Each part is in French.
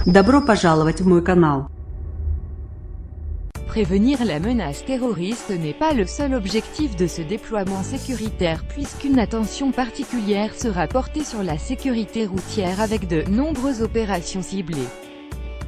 Добро пожаловать в мой канал. Prévenir la menace terroriste n'est pas le seul objectif de ce déploiement sécuritaire puisqu'une attention particulière sera portée sur la sécurité routière avec de nombreuses opérations ciblées.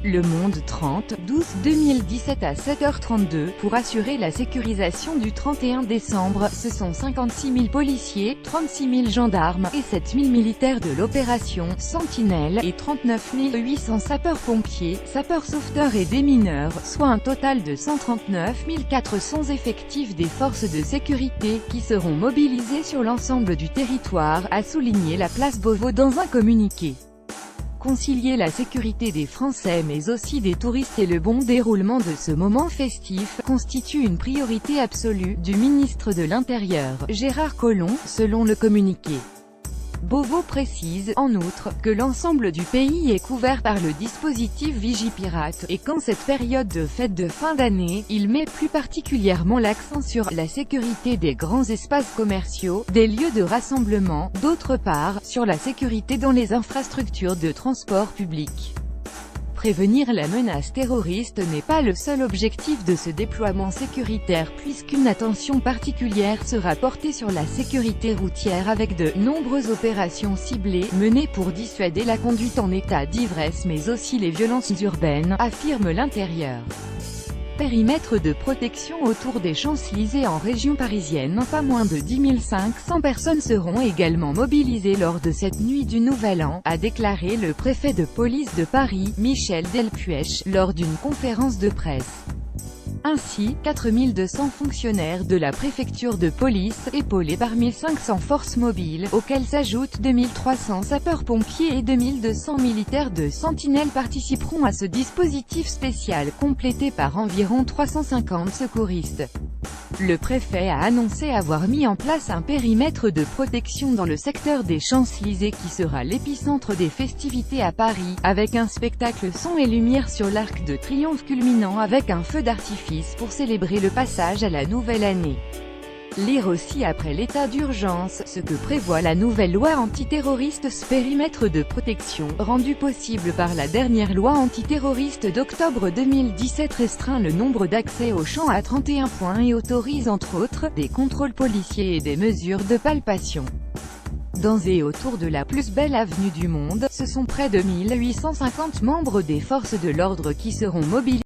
Le Monde 30/12/2017 à 7h32, pour assurer la sécurisation du 31 décembre, ce sont 56 000 policiers, 36 000 gendarmes, et 7 000 militaires de l'opération Sentinelle, et 39 800 sapeurs-pompiers, sapeurs-sauveteurs et démineurs, soit un total de 139 400 effectifs des forces de sécurité, qui seront mobilisés sur l'ensemble du territoire, a souligné la place Beauvau dans un communiqué. Concilier la sécurité des Français mais aussi des touristes et le bon déroulement de ce moment festif, constitue une priorité absolue, du ministre de l'Intérieur, Gérard Collomb, selon le communiqué. Beauvau précise, en outre, que l'ensemble du pays est couvert par le dispositif Vigipirate, et qu'en cette période de fête de fin d'année, il met plus particulièrement l'accent sur la sécurité des grands espaces commerciaux, des lieux de rassemblement, d'autre part, sur la sécurité dans les infrastructures de transport public. Prévenir la menace terroriste n'est pas le seul objectif de ce déploiement sécuritaire puisqu'une attention particulière sera portée sur la sécurité routière avec de nombreuses opérations ciblées, menées pour dissuader la conduite en état d'ivresse mais aussi les violences urbaines, affirme l'Intérieur. Périmètre de protection autour des Champs-Élysées en région parisienne. Pas moins de 10 500 personnes seront également mobilisées lors de cette nuit du Nouvel An, a déclaré le préfet de police de Paris, Michel Delpuech, lors d'une conférence de presse. Ainsi, 4 200 fonctionnaires de la préfecture de police, épaulés par 1 500 forces mobiles, auxquelles s'ajoutent 2 300 sapeurs-pompiers et 2 200 militaires de Sentinelle participeront à ce dispositif spécial complété par environ 350 secouristes. Le préfet a annoncé avoir mis en place un périmètre de protection dans le secteur des Champs-Élysées qui sera l'épicentre des festivités à Paris, avec un spectacle son et lumière sur l'Arc de Triomphe culminant avec un feu d'artifice pour célébrer le passage à la nouvelle année. Lire aussi après l'état d'urgence, ce que prévoit la nouvelle loi antiterroriste. Ce périmètre de protection, rendu possible par la dernière loi antiterroriste d'octobre 2017, restreint le nombre d'accès aux champs à 31 points et autorise entre autres, des contrôles policiers et des mesures de palpation. Dans et autour de la plus belle avenue du monde, ce sont près de 1850 membres des forces de l'ordre qui seront mobilisés.